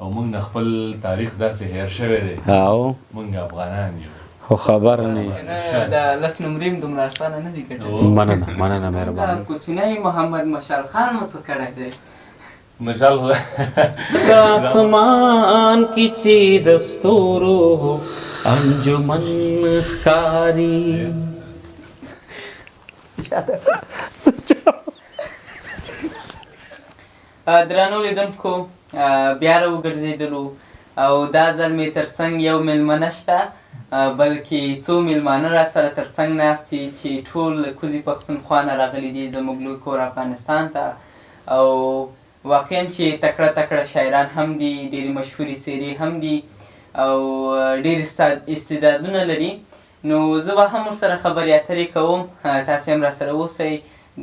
او موږ نه خپل تاریخ داسې هیر شوی دی موږ افغانان یو خو خبر نه د لس نمرې هم دومره اسانه نه دي ګټلي. مننه مهرباني. کوچنی محمد مشال خان مو څه کړی دی؟ مشال آسمان کی چې د ستورو انجمن ښکاري. درنو لیدونکو بیا راوګرځېدلو او دا ځل مې تر څنګ یو میلمه نشته بلکې څو میلمانه را سره تر څنګ ناست دي چې ټول له کوزي پښتونخوا نه راغلي دي زموږ لوی کور افغانستان ته او واقعا چې تکړه تکړه شاعران هم دي ډېرې مشهورې څېرې هم دي او ډېر استعدادونه لري. نو زه به هم ورسره خبرې اترې کوم تاسې هم راسره اوسئ.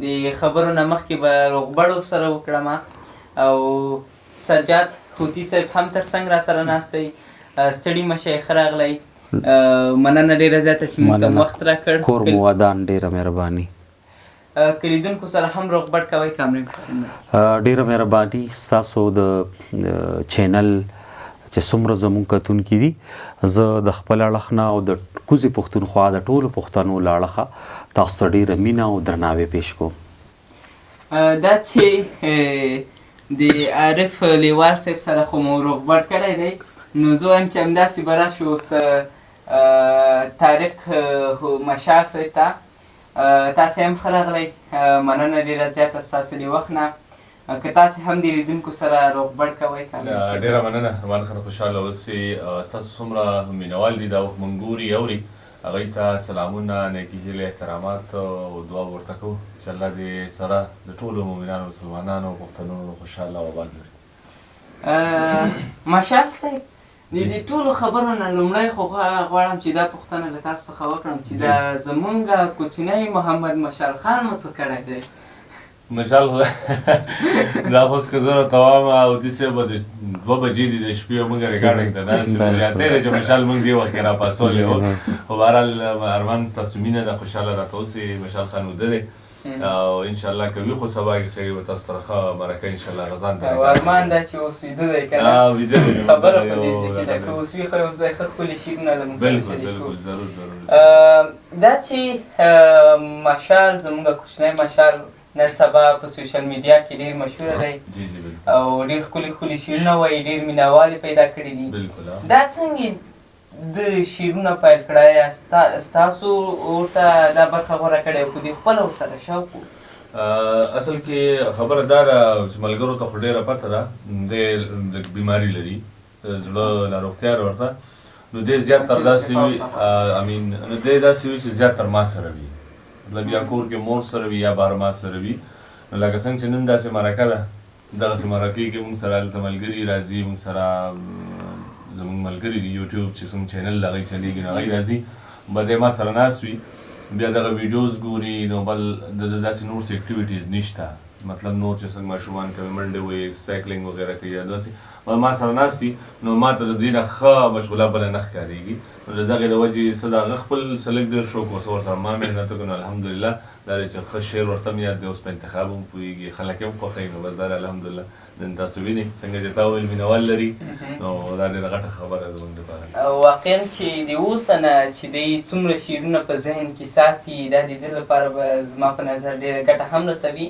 د خبرو نه مخکې به روغبړ ورسره وکړم او سجاد هوتي صاحب هم تر څنګ راسره ناست دی. ستړي مه شئ ښه راغلی. مننه ډېره زیاته چې موږ ته وخت راکړ. کور مو ودان ډېره مهرباني. که لیدونکو سره هم روغبړ کوئ کامرې ډېره مهرباني ستاسو د چینل چې څومره زموږ کتونکي دي زه د خپل اړخ نه او د کوزي پښتونخوا د ټولو پښتنو له اړخه تاسو ته ډېره مینه او درناوی پیش کوم. دا چې د عارف لیوال صاحب سره خو مو روغبړ کړی دی نو زه وایم چې همداسې به راشو اوس طارق مشال صاحب ته. تاسې هم ښه راغلی. مننه ډېره زیاته ستاسو د وخت نه. که تاسې هم د لیدونکو سره روغبړ کوئ. ډېره مننه روان خان خوشحاله اوسئ. ستاسو څومره مینوال دي دا وخت موږ ګوري اوري هغوی ته سلامونه نیکې هیلې احترامات او دعا ورته کوو چې الله دې سره د ټولو مؤمنانو مسلمانانو او پښتنو خوشحاله او آباد لري. مشال صاحب د دې ټولو خبرو نه لومړی خو غواړم چې دا پوښتنه له تاسو څخه وکړم چې دا زمونږ کوچنی محمد مشال خان مو څه کړی دی؟ مشال دا خو اوس که زه راته وایم هوتي صاحب به 2 بجې دي د شپې او موږ ریکارډینګ ته ناست یو زیاتې ده چې مشال موږ دې وخت کې راپاڅولی و. خو بهرحال ارمان ستاسو مینه ده خوشحاله راته اوسئ. مشال خان وده دی او انشاءالله که وي خو سبا کې خیر به تاسو ته ښه مرکه انشاءالله غزان ته ارمان دا چې اوس ویده دی که نه ویده دی خبره په دې ځای کې ده که اوس وي خو اوس به یې ښه ښکلي شعرونه له موږ سره شریک بالکل ضرور دا چې مشال زموږ کوچنی مشال نن سبا په سوشل میډیا کې ډېر مشهوره دی او ډېر ښکلي ښکلي شعرونه وایي ډېر مینهوال یې پیدا کړي دي. دا څنګه د شعرونه پیل کړی ستاسو ورته دا برخه غوره کړې او که دوی خپله ورسره شوق و؟ اصل کې خبره دا ده چې ملګرو ته خو ډېره پته ده دی لږ بیماري لري زړه ناروغتیا ورته نو دی زیات تر داسې وي نو دی داسې وي چې زیات تر ما سره وي مطلب یا کور کې مور سره وي یا بهر ما سره وي. نو لکه څنګه چې نن داسې مرکه ده دغسې مرکې کې موږ سره هلته ملګري راځي موږ سره زموږ ملګري دي یوټیوب چې کوم چینل د هغوی چلیږي نو هغوی راځي به دی ما سره ناست وي بیا دغه ویډیوز ګوري نو بل د داسې نور څه اکټیویټیز نشته مطلب نور چې څنګه ماشومان کوي منډې وایي سایکلینګ وغیره کوي یا داسې ما سره ناست دي نو ما ته د دوی نه ښه مشغوله بله نه ښکارېږي. نو د دغې د وجې څه د هغه خپل څه لږ ډېر شوق ورته ورسره ما محنت وکړو نو الحمدلله دا دی چې ښه شعر ورته هم یاد دی اوس په انتخاب هم پوهېږي خلک یې هم خوښوي نو بس دا الحمدلله نن تاسو وینئ څنګه چې تا وویل مینهوال لري نو دا ډېره غټه خبره زموږ لپاره. واقعا چې د اوسه نه چې دی څومره شعرونه په ذهن کې ساتي دا د ده لپاره به زما په نظر ډېره ګټه هم رسوي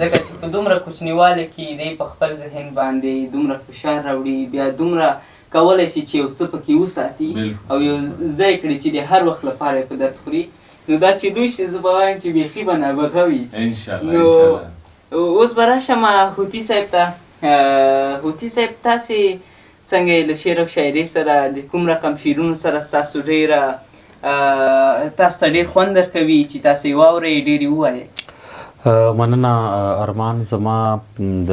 ځکه چې په دومره کوچنیواله کې دی په خپل ذهن باندې دومره فشار راوړي بیا دومره کولی شي چې یو څه پکې وساتي او یو زده یې کړي چې د هر وخت لپاره یې په درد خوري نو دا چې دوی شي زه به وایم چې بیخي به نابغه وي. نو اوس به راشم هوتي صاحب ته. هوتي صاحب تاسې څنګه له شعر او شاعرۍ سره د کوم رقم شعرونو سره ستاسو ته ډېر خوند درکوي چې تاسې یې واورئ ډېر یې ووایئ؟ مننه ارمان. زما د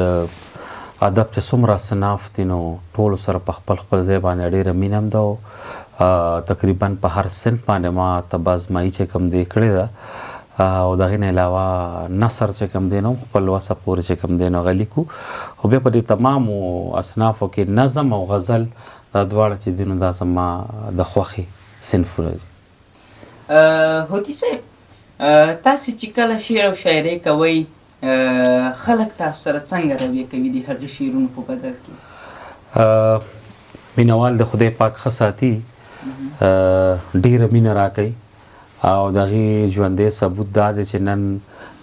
ادب چې څومره صناف دي نو ټولو سره په خپل ځای باندې ډېره مینه هم ده تقریبا په هر صنف باندې ما ته ازمایي چې کوم دی کړې ده او د هغې نه علاوه نثر چې کوم دی نو خپل وسه پورې چې کوم دی نو هغه لیکو خو بیا په دې تمامو اصنافو کې نظم او غزل دا دواړه چې دي نو دا زما د خوښې صنفونه دي. هوتي صاحب تاسې چې کله شعر او شاعرۍ کوئ خلک تاسو سره څنګه رویه کوي د هغې شعرونو په بدل کې؟ مینوال د خدای پاک ښه ساتي، ډېره مینه راکوي او د هغې ژوندی ثبوت دا دی چې نن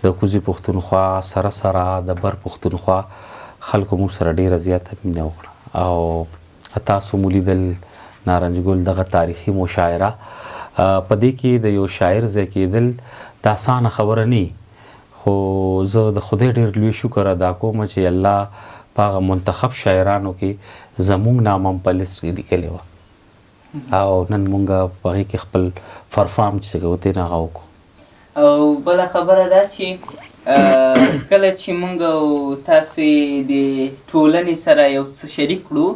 د کوزي پښتونخوا سره سره د بر پښتونخوا خلکو موږ سره ډېره زیاته مینه وکړه. او تاسو مو لیدل نارنج ګل دغه تاریخي مشاعره، په دې کې د یو شاعر ځای کېدل د اسانه خبره نه، خو زه د خدای ډېر لوی شکر ادا کوم چې الله په هغه منتخب شاعرانو کې زموږ نام هم په لیست کې لیکلی وه او نن مونږ په هغې کې خپل پرفارم چې کوو ترې نه هغه وکړو. او بله خبره دا چې کله چې مونږ او تاسې د ټولنې سره یو څه شریک کړو،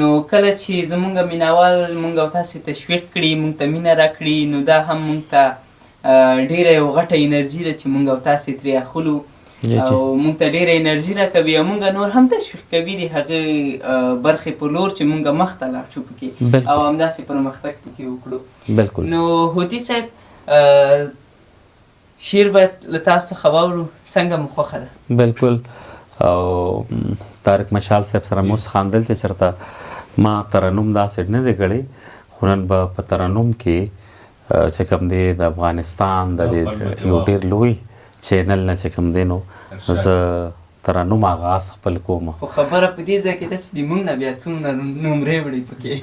نو کله چې زمونږ مینوال مونږ او تاسې تشویق کړي، مونږ ته مینه راکړي، نو دا هم مونږ ته ډېره یو غټه انرژي ده چې مونږ او تاسې ترې اخلو او مونږ ته ډېره انرژي راکوي او مونږ نور هم تشویق کوي د هغې برخې په لور چې مونږ مخته لاړ شو پکې او همداسې پرمختګ پکې وکړو. بلکل. نو هودي صاحب، شعر به له تاسو څخه واورو، څنګه مو خوښه ده؟ بلکل. او طارق مشال صاحب سره مو خاندل چې چېرته ما ترنم داسې نه دی کړی، خو نن به په ترنم کې چې کوم دی د افغانستان د یو ډېر لوی چینل نه چې کوم دی نو زه ترنم آغاز خپل کوم. خو خبره په دې ځای کې ده چې د موږ نه بیا څومره نمرې وړي پکې.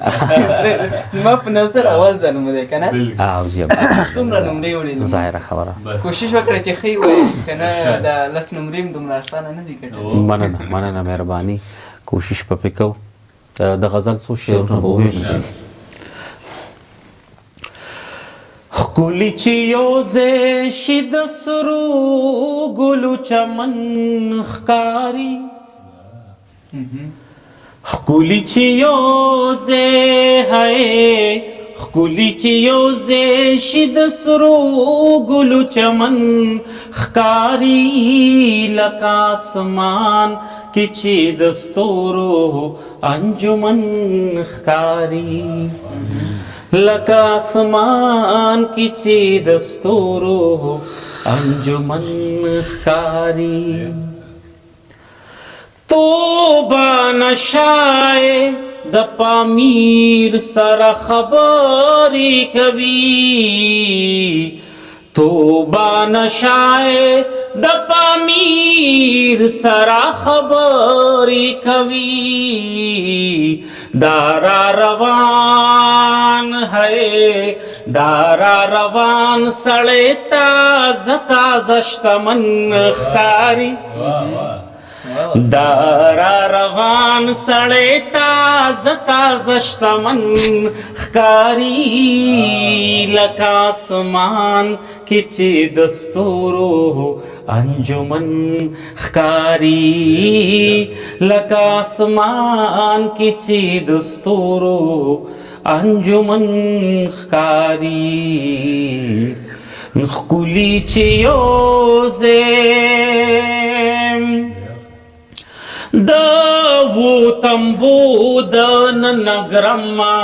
زما په نظر اول ځل مو دی که نه؟ څومره نمرې وړي؟ ظاهره خبره. کوشش وکړه چې ښه ووایې، که نه د 10 نمرې هم دومره اسانه نه دي ګټلی. مننه مهرباني، کوشش به پې کوو. د غزل څو شعرونه به وویل. ښکلي چې یوځای شي د سرو ګلو چمن ښکاري، ښکلي چې یوځای ښکلي چې یوځای شي د سرو ګلو چمن ښکاري، لکه اسمان کې چې د ستورو انجمن ښکاري، لکه اسمان کې چې د ستورو انجمن ښکاري. توبه نشای د پامیر سره خبرې کوي، توبه نشای د پامیر سره خبرې کوي، دارا روان ہے دارا روان سړی تازه تازه شتمن ښکاري، دارا روان سړی تازه تازه شتمن ښکاري، لکه اسمان کې چې د ستورو انجمن ښکاري، لکه اسمان کې چې د ستورو انجمن ښکاري. ښکلي چې یوځای د و تمبو د ننګرما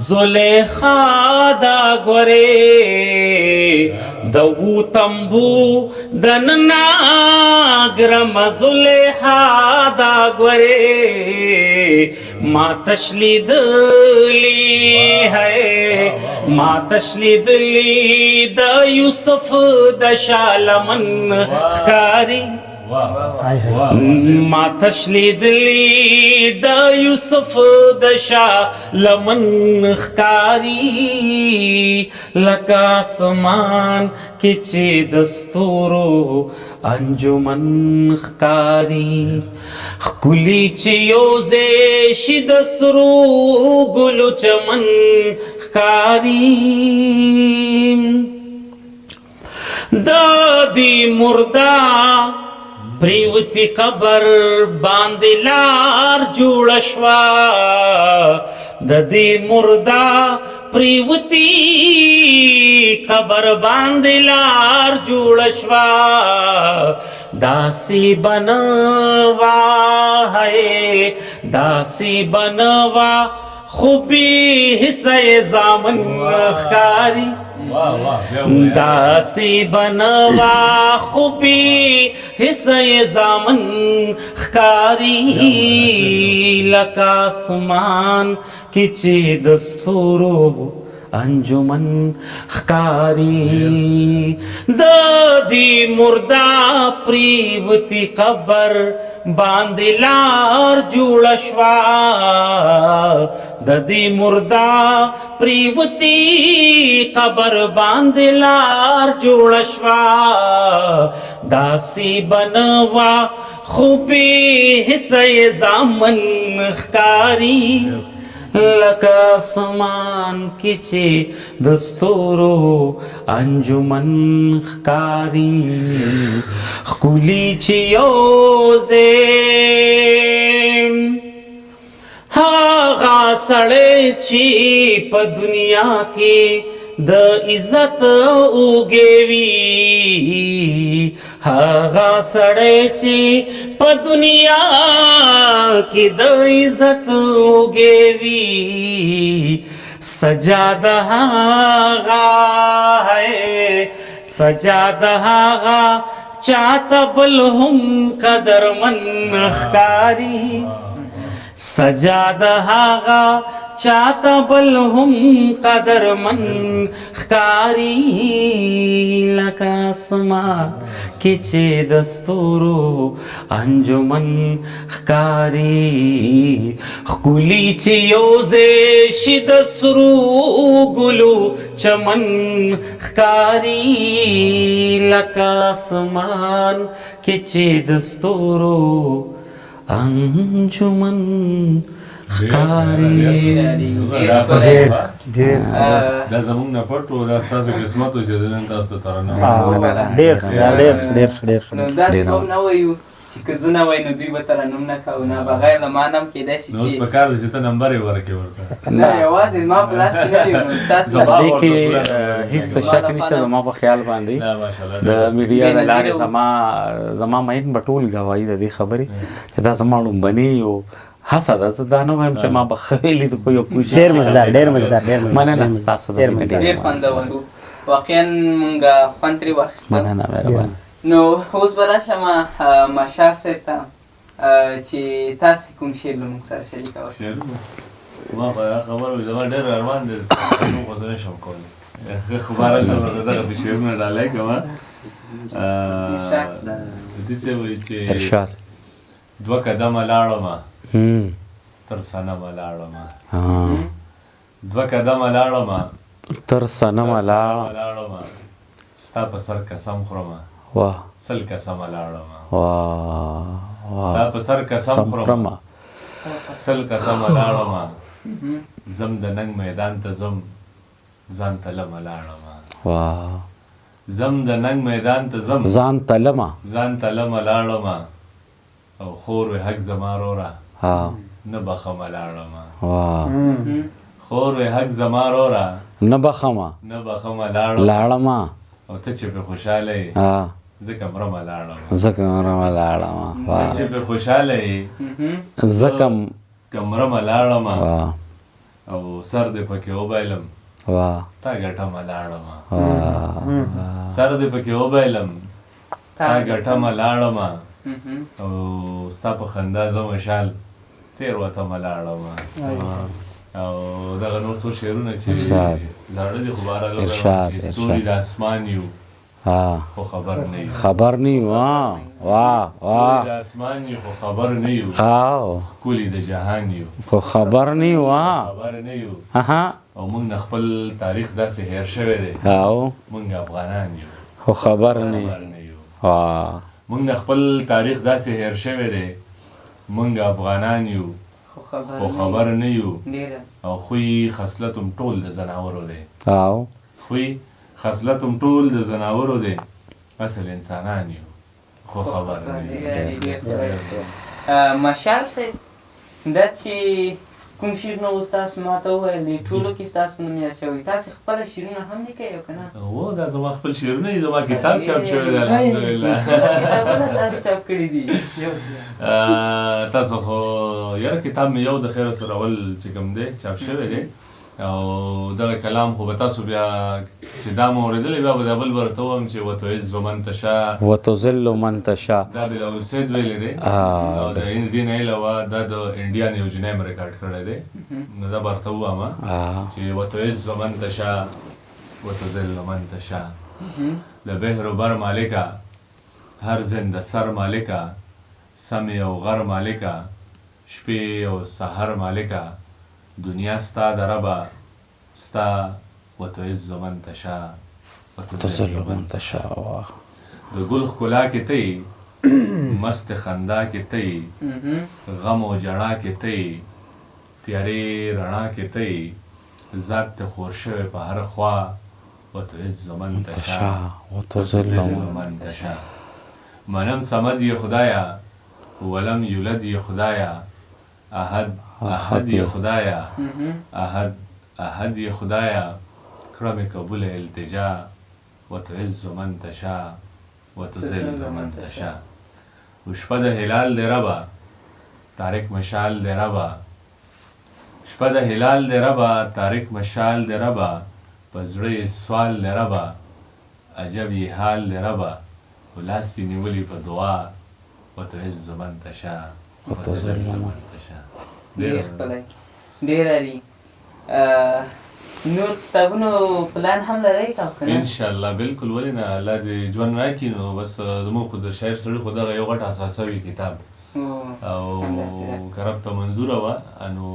زلیخا دا ګورې، د و تمبو د ننګرما زلیخا دا ګورې، ما تشلیدلی ہے ما تشلیدلی د یوسف د شالمن ښکاري، ما تشلیدلی د یوسف د شالمن ښکاري، لکه اسمان کې چې د ستورو انجمن ښکاري. ښکلي چې یوځای شي د سرو ګلو چمن ښکاري، د دې مردا پریوتی قبر باندې لار جوړه شوه، د دې مردا پریوتی قبر باندې لار جوړه شوه، داسې بنوا ہے داسې بنوا خو بې حصه زامن ښکاري، واه واه بیا ووایه. داسې بنوا خوبي حصه زامن ښکاري لکه اسمان کې چې د ستورو انجمن ښکاري د دې مردا پریوتی قبر باندې لار جوړه شوه د دې مردا پریوتی قبر باندې لار جوړه شوه داسې بنوا خوبي حصه زامن ښکاري لکه اسمان کې چې د ستورو انجمن ښکاري ښکلي چې یوځې هغه سړی چې په دنیا کې د عزت اوږې وي هغه سړی چې په دنیا کې د عزت اوږې وي سجاد هغه ہے سجاد هغه چاته بل هم قدرمن ښکاري سجاد هغه چاته بل هم قدرمن ښکاري لکه اسمان کې چې د ستورو انجمن ښکاري ښکلي چې یوځای شي د سرو ګلو چمن ښکاري لکه اسمان کې چې د ستورو انجمن ښکاري دا زمونږ نه پټ و دا ستاسو قسمت و چې نن تاسو ته ترانه نو داسې به هم نه وایو چې که زه نه وای نو دوی به ترنم نه کوو نه بغیر له ما نه هم کیدای شي نو اوس چې په کار ده چې ته نمبر یې ورکړې ورته نه یوازې ما په لاس کې نه دي نو ستاسو دې کې هیڅ شک نشته زما په خیال باندې نه ماشاءالله د میډیا د لارې زما مین به ټول ګواهي د دې خبرې چې دا زما لومبني یو هڅه ده زه دا نه وایم چې ما به ښه ویلي د خو یو کوشش ډېر مزدار مننه ستاسو د ډېر خوندور و واقعا مونږ خوند ترې واخیستل مننه مهرباني نو اوس به راشم مشال صاحب ته چې تاسې کوم شعر له مونږ سره شریکوئ شعرونه ما په دا خبره وي زما ډېر ارمان دی نو خو زه نشم کولی خو بهرحال زه ورته دغسې شعرونه ډالۍ کوم داسې وایي چې ارشاد دوه قدمه لاړمه تر صنمه لاړمه دوه قدمه لاړمه تر صنمه لاړمه ستا په سر قسم خورمه واه سل قسمه لاړمه واه ستا په سر قسم خورمه سل قسمه لاړمه زم د ننګ میدان ته زم ځان ته لمه لاړمه واه زم د ننګ میدان ته زم ځان ته لمه لاړمه او خور وې حق زما روره ها نه بخمه لاړمه واه خور وې حق زما روره نه بخمه لاړمه او ته چې په خوشحاله یې ها ځکه مرمه لاړمه ځکه مرمه لاړمه ته چې په خوشحاله یې ځکه مرمه لاړمه واه او سر دې پکې وبایلم واه تا ګټمه لاړمه واه سر دې پکې وبایلم تا ګټمه لاړمه او ستا په خندا زه مشال تیر وتمه لاړمه او دغه نور څو شعرونه چې زاړه دي خو بهرحال چې ستوري د اسمان یو خو خبر نه یو خبر نه یو واه ستوري د اسمان یو خو خبر نه یو ښکلي د جهان یو خو خبر نه یو خبر نه یو او موږ نه خپل تاریخ داسې هیر شوی دی موږ افغانان یو خو خبر نه یو موږ نه خپل تاریخ داسې هیر شوی دی موږ افغانان یو خو خبر نه یو او خوی خصلت هم ټول د زناورو دی خوی خصلت هم ټول د زناورو دی اصل انسانان یو خو خبر نه یو مشال صاحب دا چې کوم شعرونه اوس تاسو ماته وویل دي ټولو کې ستاسو نوم یاد شوی تاسې خپله شعرونه هم لیکئ او که نه هو دا زما خپل شعرونه دي زما کتاب چاپ شوی دی الحمدلله کتابونه تاسو چاپ کړي دي تاسو خو یاره کتاب مې یو د خیره سره اول چې کوم دی چاپ شوی دی او دغه کلام خو به تاسو بیا چې دا مو اورېدلی بیا به دا بل به ورته ووایم چې وتعز من تشاء وتذل من تشاء دا بلاول سید ویلی دی او د دې نه علاوه دا د انډیا نیوجنیم ریکارډ کړی دی نو دا به ورته ووایم چې وتعز من تشاء وتذل من تشاء د بحر و بر مالکه هر زنده سر مالکه سمی او غر مالکه شپې او سحر مالکه دنیا ستا د ربه ستا وتعز من تشاء وتذل من تشاء د ګل ښکلا کې ته مست خندا کې ته غم او جړا کې ته تیارې رڼا کې ته ذات ته خور شوی په هر خوا وتعز من تشاء وتذل من تشاء منم صمد یې خدایا ولم یولد یې خدایا احد یې خدایا احد یې خدایا کړه مې قبول التجا وتعز من تشاء وتذل من تشاء شپه د هلال دی ربه تارک مشال دی ربه شپه د هلال دی ربه تارک مشال دی ربه په زړه یې سوال دی ربه عجب یې حال دی ربه ولاس یې نیولي په دعا وتعز من تشاء وتذل من تشاء ډېر ښکلی ډېر عالي نور کتابونو پلان هم لرئ که نه انشاءالله بالکل ولې نه الله دې ژوند راکړي نو بس زموږ خو د شاعر سړي خو دغه یو غټ اساسه وي کتاب او که رب ته منظوره وه نو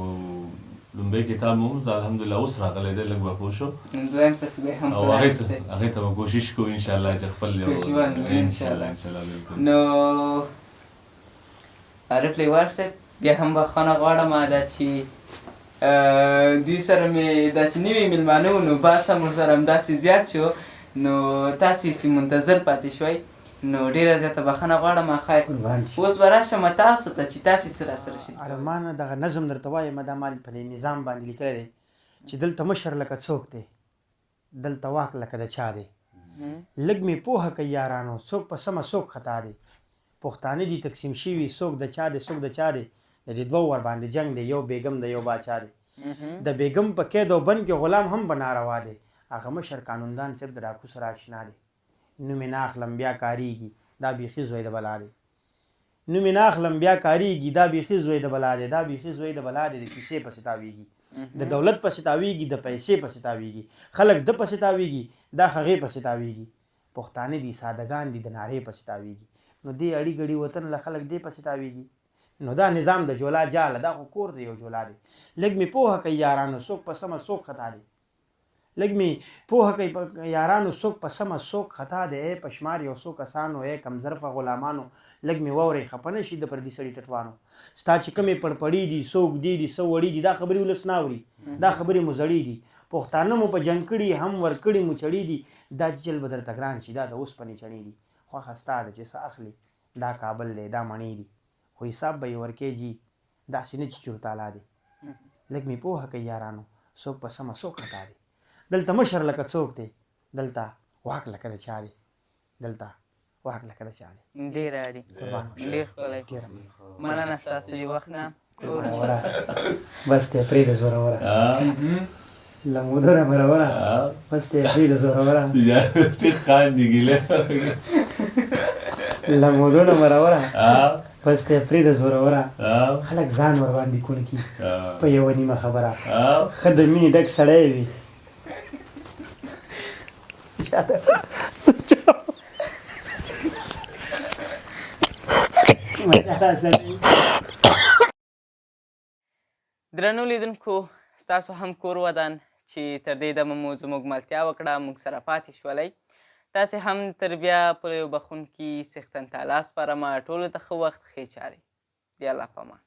لومبی کتاب مو الحمدلله اوس راغلی دی لږ به پوه شو دویم پس بیا هم او هغې ته به کوشش کوو انشاءالله چې خپل یو انشاءالله بالکل نو عارف لیوال صاحب بیا هم بخښنه غواړم دا چې دوی سره مې دا چې نوي مېلمانه وو نو بحث هم ورسره همداسې زیات شو نو تاسې منتظر پاتې شوئ نو ډېره زیاته بخښنه غواړم خیر اوس به راشم تاسو ته چې تاسې څه راسره شي ارمان دغه نظم درته وایم دا مال په نظام باندې لیکلی دی چې دلته مشر لکه څوک دی دلته واک لکه د چا دی لږ مې پوهه کوي یارانو څوک په سمه څوک خطا دی پښتانه دي تقسیم شوي څوک د چا دی څوک د چا دی د دې دوه ور باندې جنگ دی یو بیګم دی یو باچا دی د بیګم په قید او بند کې غلام هم به ناروا دی هغه مشر قانوندان صاحب د ډاکو سره اشنا دی نوم یې نه اخلم بیا کارېږي دا بیخي زوی د بلا دی نوم یې نه اخلم بیا کارېږي دا بیخي زوی د بلا دی دا بیخي زوی د بلا دی د کیسې پسې تاویږي د دولت پسې تاویږي د پیسې پسې تاویږي خلک د پسې تاویږي دا هغې پسې تاویږي پښتانه دي سادهګان دي د نارې پسې تاویږي نو دې اړي ګړي وطن له خلک دې پسې تاویږي نو دا نظام د جولا جاله دا خو کور دی یو جولا دی لږ مې پوهه کوي یارانو څوک په سمه څوک خطا دی لږ مې پوهه کوي یارانو څوک په سمه څوک خطا دی ای پشمار یو څو کسانو ای کمزرفه غلامانو لږ مې واورئ خفه نه شي د پردي سړي ټټوانو ستا چې کومې پړپړي دي څوک دي څه وړي دي دا خبرې ولس نه اوري دا خبرې مو زړې دي پښتانه مو په جنګ کړي هم ورکړي مو چړي دي دا چل به درته ګران شي دا د اوسپنې چڼې دي خوښه ستا ده چې څه اخلي دا کابل دی دا مڼې دي خو حساب به یې ورکېږي داسې نه چې چورتالا دی لږ مې پوهه کوي یارانو څوک په سمه څوک خطا دی دلته مشر لکه څوک دی دلته واک لکه د چا دی دلته واک لکه د چا دی ډېر عالي ډېر ښکلی مننه ستاسو د وخت نه بس ته پرېږده زوروره لمودونه مروره بس ته پرېږده زوروره خاندي ګیله لمودونه مروره بس ته پرېږده زوروره خلک ځان ورباندې کون کي په یوه نیمه خبره ښه د مینې ډک سړی وي درنو لیدونکو ستاسو هم کور ودان چې تر دې دمه مو زموږ ملتیا وکړه موږ سره پاتې شولئ تاسې هم تر بیا پر یو بخښونکي څښتن تعالی سپارمه ټولو ته ښه وخت ښې چارې د الله په امان